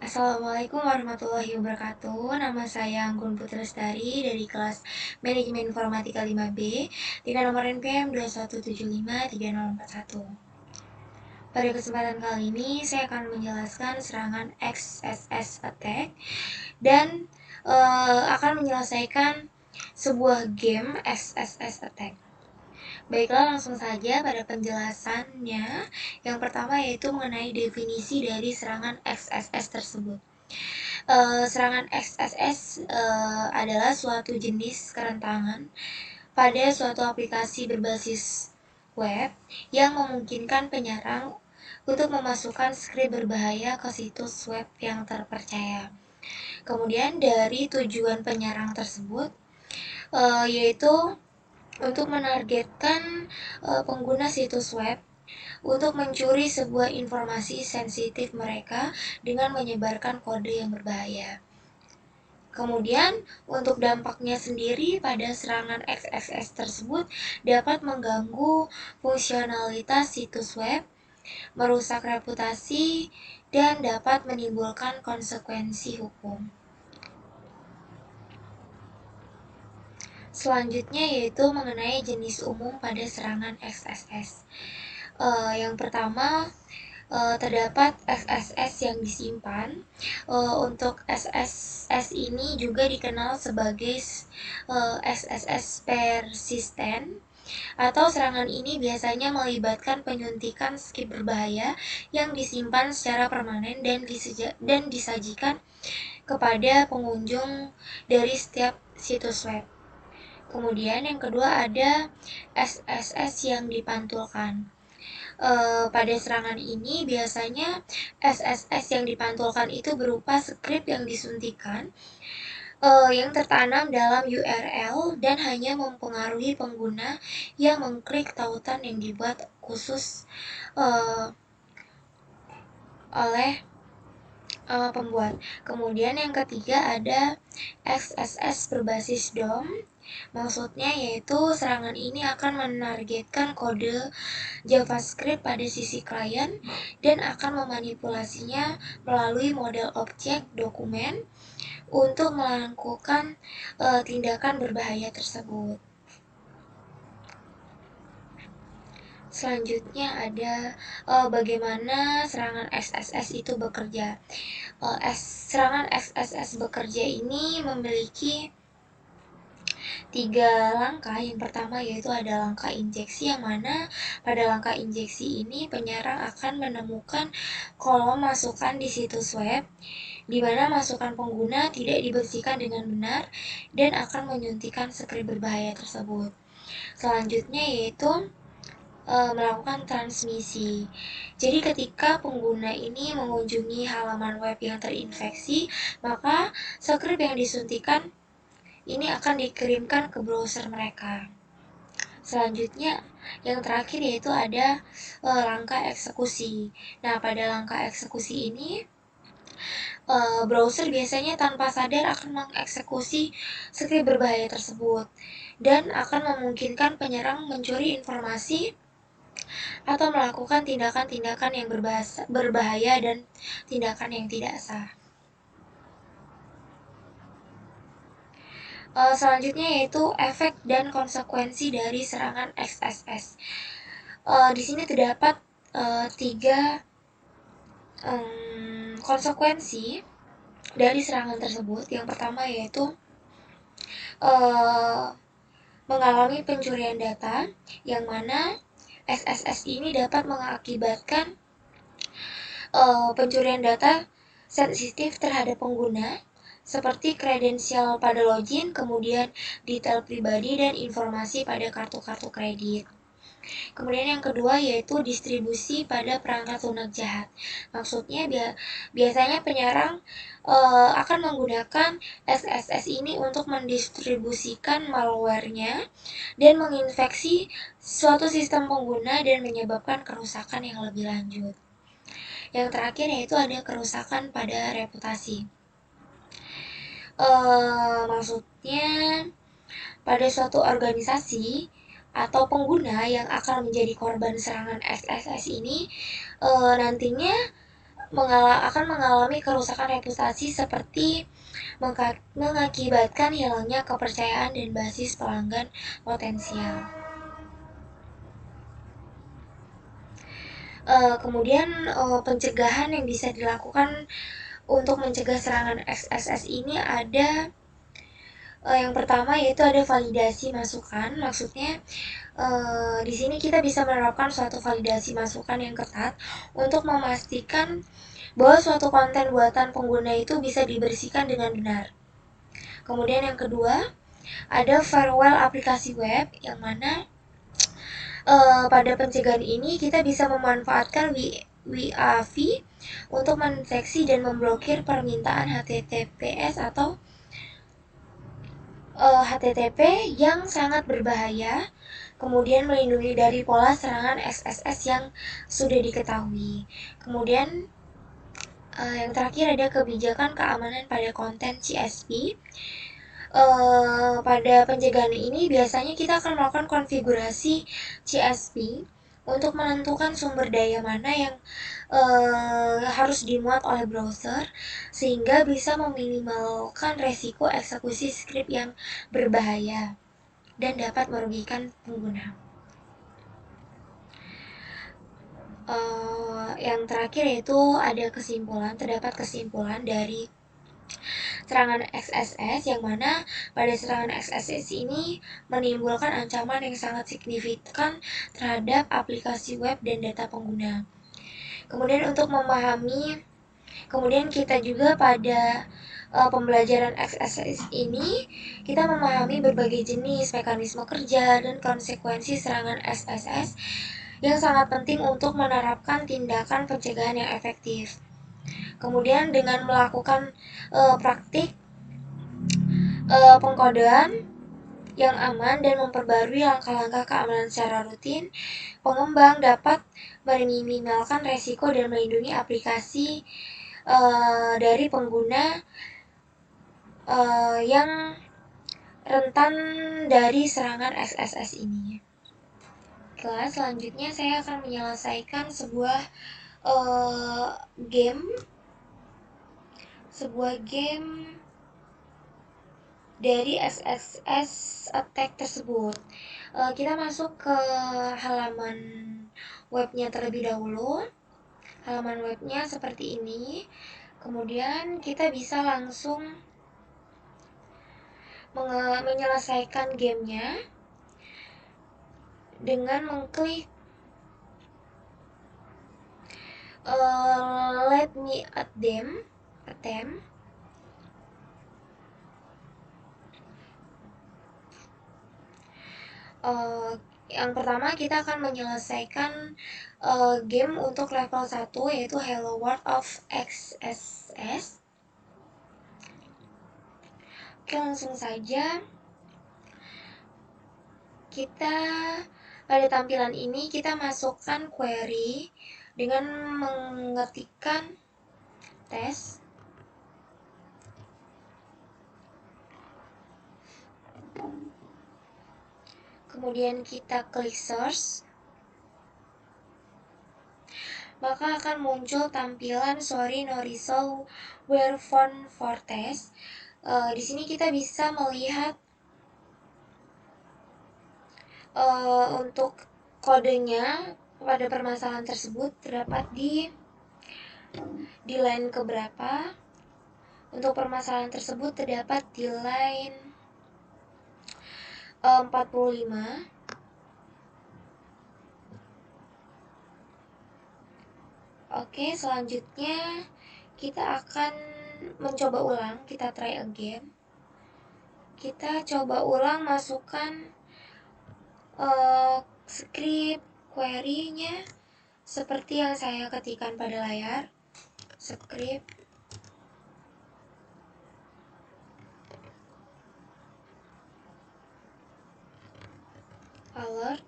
Assalamualaikum warahmatullahi wabarakatuh. Nama saya Anggun Putrastari dari kelas Manajemen Informatika 5B dengan nomor NPM 21753041. Pada kesempatan kali ini saya akan menjelaskan serangan XSS attack dan akan menyelesaikan sebuah game XSS attack. Baiklah, langsung saja pada penjelasannya. Yang pertama yaitu mengenai definisi dari serangan XSS tersebut. Serangan XSS adalah suatu jenis kerentangan pada suatu aplikasi berbasis web yang memungkinkan penyerang untuk memasukkan skrip berbahaya ke situs web yang terpercaya. Kemudian dari tujuan penyerang tersebut yaitu untuk menargetkan pengguna situs web untuk mencuri sebuah informasi sensitif mereka dengan menyebarkan kode yang berbahaya. Kemudian, untuk dampaknya sendiri pada serangan XSS tersebut dapat mengganggu fungsionalitas situs web, merusak reputasi, dan dapat menimbulkan konsekuensi hukum. Selanjutnya yaitu mengenai jenis umum pada serangan XSS. Yang pertama, terdapat XSS yang disimpan. Untuk XSS ini juga dikenal sebagai XSS persisten, atau serangan ini biasanya melibatkan penyuntikan skrip berbahaya yang disimpan secara permanen dan disajikan kepada pengunjung dari setiap situs web. Kemudian yang kedua ada XSS yang dipantulkan. Pada serangan ini biasanya XSS yang dipantulkan itu berupa skrip yang disuntikan yang tertanam dalam URL dan hanya mempengaruhi pengguna yang mengklik tautan yang dibuat khusus oleh pembuat. Kemudian yang ketiga ada XSS berbasis DOM. Maksudnya yaitu serangan ini akan menargetkan kode JavaScript pada sisi klien dan akan memanipulasinya melalui model objek dokumen untuk melakukan tindakan berbahaya tersebut. Selanjutnya ada bagaimana serangan XSS itu bekerja. Serangan XSS bekerja ini memiliki 3 langkah. Yang pertama yaitu ada langkah injeksi, yang mana pada langkah injeksi ini penyerang akan menemukan kolom masukan di situs web di mana masukan pengguna tidak dibersihkan dengan benar dan akan menyuntikkan skrip berbahaya tersebut. Selanjutnya yaitu melakukan transmisi. Jadi ketika pengguna ini mengunjungi halaman web yang terinfeksi, maka skrip yang disuntikan ini akan dikirimkan ke browser mereka. Selanjutnya, yang terakhir yaitu ada langkah eksekusi. Nah, pada langkah eksekusi ini, browser biasanya tanpa sadar akan mengeksekusi skrip berbahaya tersebut dan akan memungkinkan penyerang mencuri informasi atau melakukan tindakan-tindakan yang berbahaya dan tindakan yang tidak sah. Selanjutnya yaitu efek dan konsekuensi dari serangan XSS. Di sini terdapat 3 konsekuensi dari serangan tersebut. Yang pertama yaitu mengalami pencurian data, yang mana XSS ini dapat mengakibatkan pencurian data sensitif terhadap pengguna seperti kredensial pada login, kemudian detail pribadi dan informasi pada kartu-kartu kredit. Kemudian yang kedua yaitu distribusi pada perangkat lunak jahat. Maksudnya biasanya penyerang akan menggunakan XSS ini untuk mendistribusikan malware-nya dan menginfeksi suatu sistem pengguna dan menyebabkan kerusakan yang lebih lanjut. Yang terakhir yaitu ada kerusakan pada reputasi. Maksudnya pada suatu organisasi atau pengguna yang akan menjadi korban serangan XSS ini nantinya akan mengalami kerusakan reputasi seperti mengakibatkan hilangnya kepercayaan dan basis pelanggan potensial. Kemudian pencegahan yang bisa dilakukan untuk mencegah serangan XSS ini ada yang pertama yaitu ada validasi masukan. Maksudnya di sini kita bisa menerapkan suatu validasi masukan yang ketat untuk memastikan bahwa suatu konten buatan pengguna itu bisa dibersihkan dengan benar. Kemudian yang kedua ada firewall aplikasi web, yang mana pada pencegahan ini kita bisa memanfaatkan WAV untuk mendeteksi dan memblokir permintaan HTTPS atau HTTP yang sangat berbahaya, kemudian melindungi dari pola serangan XSS yang sudah diketahui. Kemudian yang terakhir ada kebijakan keamanan pada konten CSP. Pada pencegahan ini biasanya kita akan melakukan konfigurasi CSP untuk menentukan sumber daya mana yang harus dimuat oleh browser, sehingga bisa meminimalkan resiko eksekusi script yang berbahaya dan dapat merugikan pengguna. Yang terakhir yaitu terdapat kesimpulan dari serangan XSS, yang mana pada serangan XSS ini menimbulkan ancaman yang sangat signifikan terhadap aplikasi web dan data pengguna. Kemudian kita juga pada pembelajaran XSS ini kita memahami berbagai jenis mekanisme kerja dan konsekuensi serangan XSS yang sangat penting untuk menerapkan tindakan pencegahan yang efektif. Kemudian dengan melakukan praktik pengkodean yang aman dan memperbarui langkah-langkah keamanan secara rutin, pengembang dapat meminimalkan resiko dan melindungi aplikasi dari pengguna yang rentan dari serangan XSS ini. Kelas selanjutnya saya akan menyelesaikan sebuah game dari XSS attack tersebut. Kita masuk ke halaman webnya terlebih dahulu. Halaman webnya seperti ini. Kemudian kita bisa langsung menyelesaikan gamenya dengan mengklik let me attempt. Yang pertama kita akan menyelesaikan game untuk level 1 yaitu Hello World of XSS. Oke, langsung saja kita pada tampilan ini kita masukkan query dengan mengetikkan tes. Kemudian kita klik search, maka akan muncul tampilan sorry no result were found for test. Di sini kita bisa melihat untuk kodenya pada permasalahan tersebut terdapat di line keberapa. Untuk permasalahan tersebut terdapat di line 45. Oke, selanjutnya kita akan mencoba ulang, kita try again. Kita coba ulang masukkan script query-nya seperti yang saya ketikkan pada layar. Script alert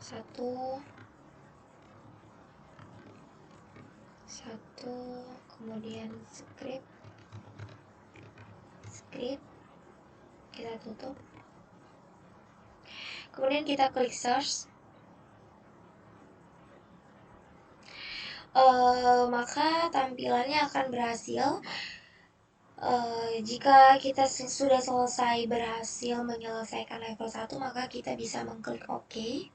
1 kemudian script kita tutup, kemudian kita klik search. maka tampilannya akan berhasil. Jika kita sudah selesai berhasil menyelesaikan level 1, maka kita bisa mengklik OK.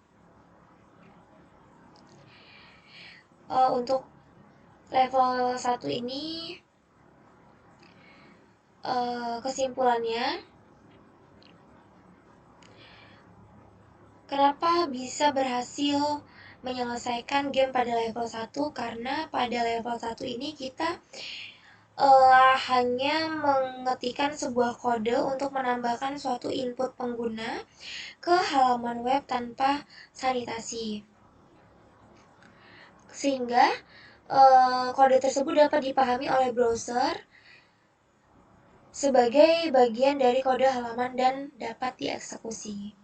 Untuk level 1 ini, kesimpulannya, kenapa bisa berhasil menyelesaikan game pada level 1? Karena pada level 1 ini kita hanya mengetikkan sebuah kode untuk menambahkan suatu input pengguna ke halaman web tanpa sanitasi. Sehingga kode tersebut dapat dipahami oleh browser sebagai bagian dari kode halaman dan dapat dieksekusi.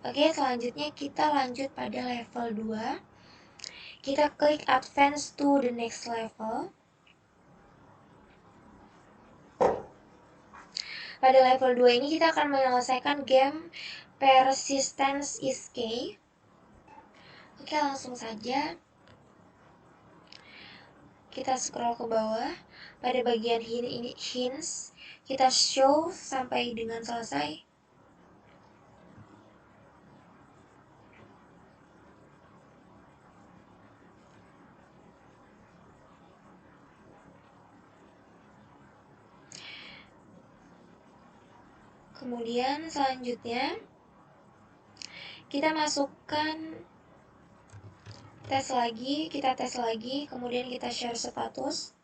Oke, selanjutnya kita lanjut pada level 2. Kita klik advance to the next level. Pada level 2 ini kita akan menyelesaikan game Persistence is Key. Oke, langsung saja kita scroll ke bawah. Pada bagian hints, kita show sampai dengan selesai. Kemudian selanjutnya kita masukkan kita tes lagi, kemudian kita share status.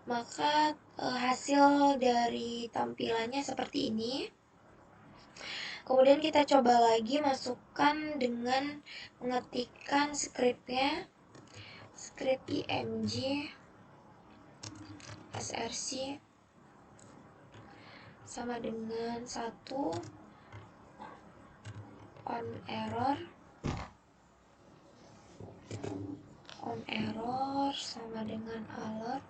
Maka hasil dari tampilannya seperti ini. Kemudian kita coba lagi masukkan dengan mengetikkan script img src sama dengan 1 on error sama dengan alert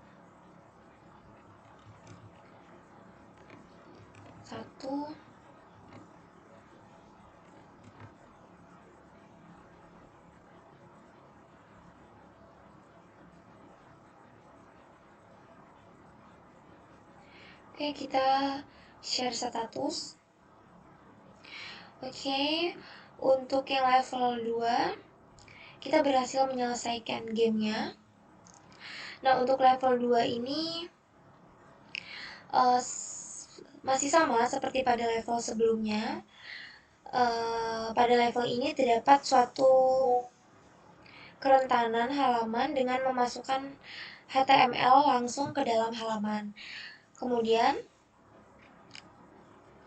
1. Oke, kita share status. Oke, untuk yang level 2 kita berhasil menyelesaikan gamenya. Nah, untuk level 2 ini masih sama seperti pada level sebelumnya. Pada level ini terdapat suatu kerentanan halaman dengan memasukkan HTML langsung ke dalam halaman. Kemudian,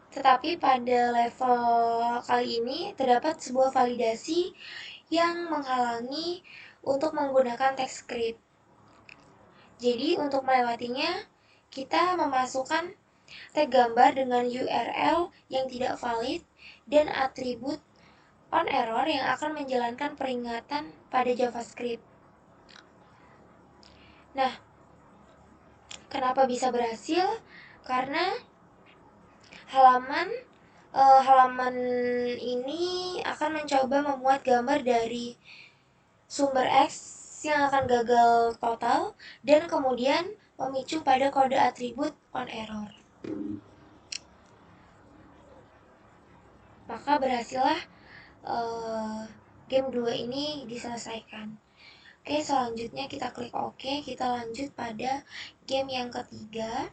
tetapi pada level kali ini terdapat sebuah validasi yang menghalangi untuk menggunakan TypeScript. Jadi untuk melewatinya, kita memasukkan tag gambar dengan URL yang tidak valid dan atribut on error yang akan menjalankan peringatan pada JavaScript. Nah, kenapa bisa berhasil? Karena halaman ini akan mencoba memuat gambar dari sumber X yang akan gagal total dan kemudian memicu pada kode atribut on error. Maka berhasillah game 2 ini diselesaikan. Oke, selanjutnya kita klik OK. Kita lanjut pada game yang ketiga,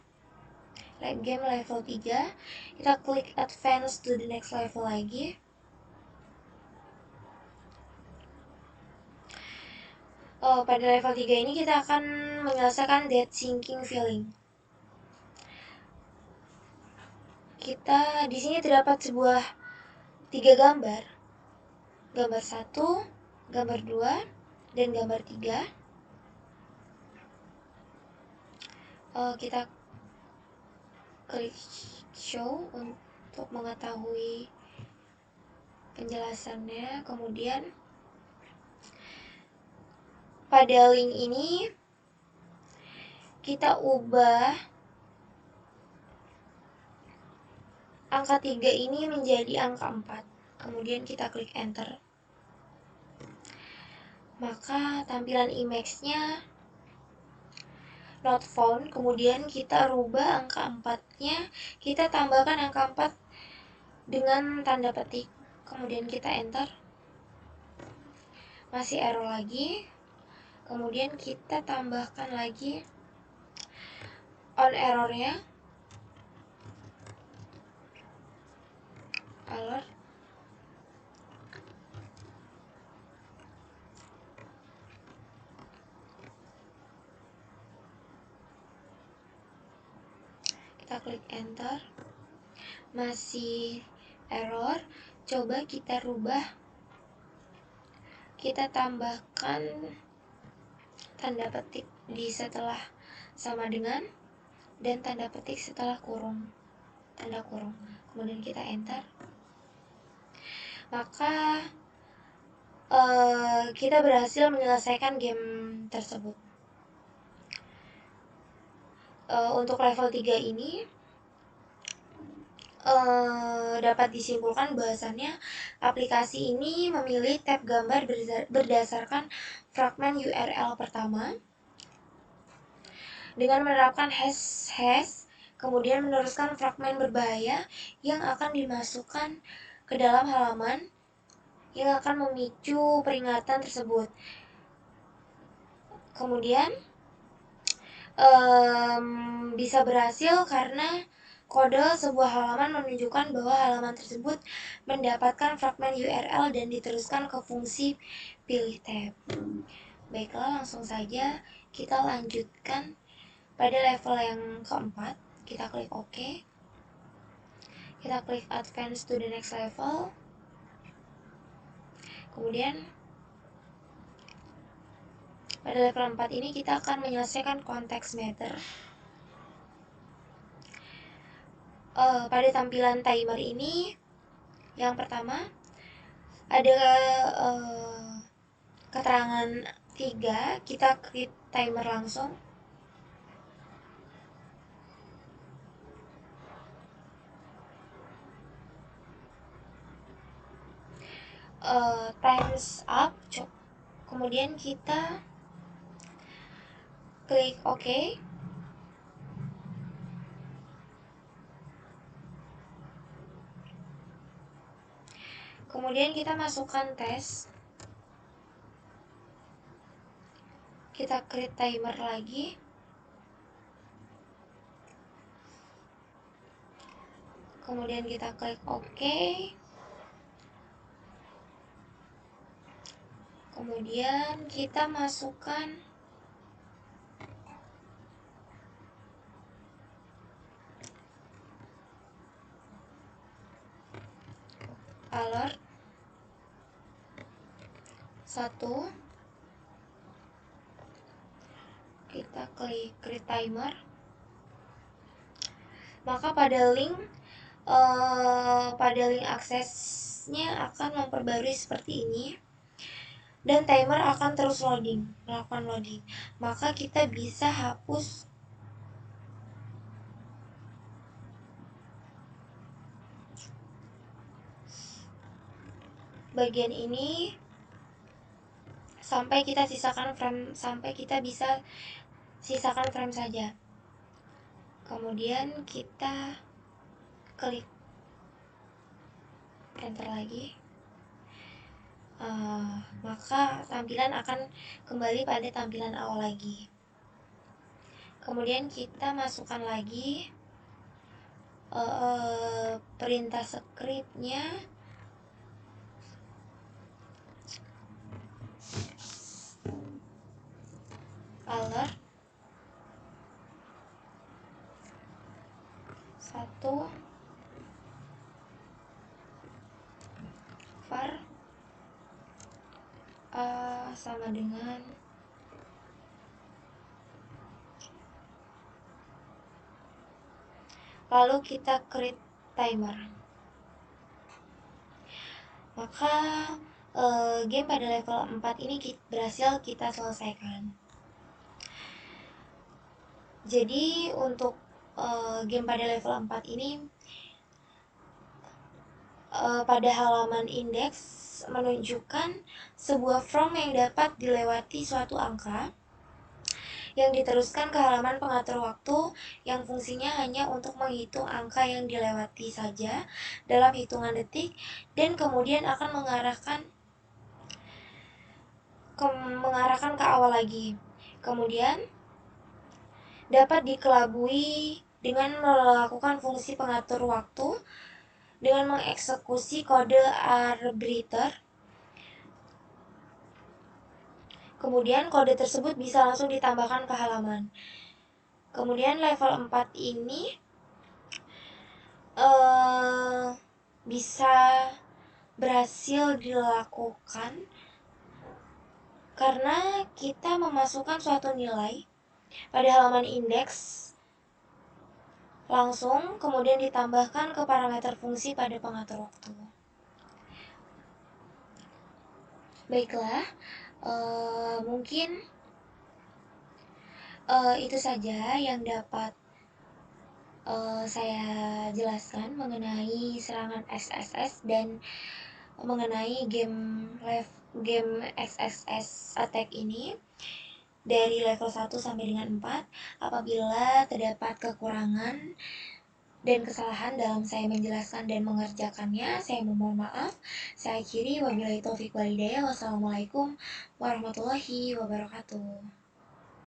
game level 3. Kita klik advance to the next level lagi. Pada level 3 ini kita akan menyelesaikan dead sinking feeling. Kita di sini terdapat sebuah 3 gambar. Gambar 1, gambar 2, dan gambar 3. Kita klik show untuk mengetahui penjelasannya. Kemudian pada link ini kita ubah angka 3 ini menjadi angka 4. Kemudian kita klik enter. maka tampilan image-nya not found, kemudian kita rubah angka 4-nya, kita tambahkan angka 4 dengan tanda petik, kemudian kita enter, masih error lagi, kemudian kita tambahkan lagi on errornya, alert, kita klik enter, masih error, coba kita rubah, kita tambahkan tanda petik di setelah sama dengan dan tanda petik setelah kurung, tanda kurung, kemudian kita enter, maka kita berhasil menyelesaikan game tersebut. Untuk level 3 ini dapat disimpulkan bahwasannya aplikasi ini memilih tab gambar berdasarkan fragmen URL pertama dengan menerapkan hash, kemudian meneruskan fragmen berbahaya yang akan dimasukkan ke dalam halaman yang akan memicu peringatan tersebut. Kemudian bisa berhasil karena kode sebuah halaman menunjukkan bahwa halaman tersebut mendapatkan fragmen URL dan diteruskan ke fungsi pilih tab. Baiklah, langsung saja kita lanjutkan pada level yang keempat. Kita klik OK. Kita klik advance to the next level. Kemudian pada level 4 ini kita akan menyelesaikan context matter. Pada tampilan timer ini, yang pertama ada keterangan 3, kita klik timer langsung. Times up, kemudian kita klik OK. Kemudian kita masukkan tes. Kita klik timer lagi. Kemudian kita klik OK. Kemudian kita masukkan alert 1. Kita klik create timer. Maka pada link aksesnya akan memperbarui seperti ini. Dan timer akan terus melakukan loading. Maka kita bisa hapus bagian ini sampai kita bisa sisakan frame saja. Kemudian kita klik enter lagi. Maka tampilan akan kembali pada tampilan awal lagi. Kemudian kita masukkan lagi perintah scriptnya. Alert 1 var sama dengan lalu kita create timer. Maka game pada level 4 ini berhasil kita selesaikan. Jadi untuk game pada level 4 ini pada halaman indeks menunjukkan sebuah from yang dapat dilewati suatu angka yang diteruskan ke halaman pengatur waktu yang fungsinya hanya untuk menghitung angka yang dilewati saja dalam hitungan detik dan kemudian akan mengarahkan ke awal lagi. Kemudian dapat dikelabui dengan melakukan fungsi pengatur waktu dengan mengeksekusi kode arbiter. Kemudian kode tersebut bisa langsung ditambahkan ke halaman. Kemudian level 4 ini bisa berhasil dilakukan karena kita memasukkan suatu nilai pada halaman indeks langsung, kemudian ditambahkan ke parameter fungsi pada pengatur waktu. Baiklah, mungkin itu saja yang dapat saya jelaskan mengenai serangan XSS dan mengenai game XSS attack ini dari level 1 sampai dengan 4. Apabila terdapat kekurangan dan kesalahan dalam saya menjelaskan dan mengerjakannya, saya memohon maaf. Saya akhiri, wabillahi taufiq walhidayah. Wassalamualaikum warahmatullahi wabarakatuh.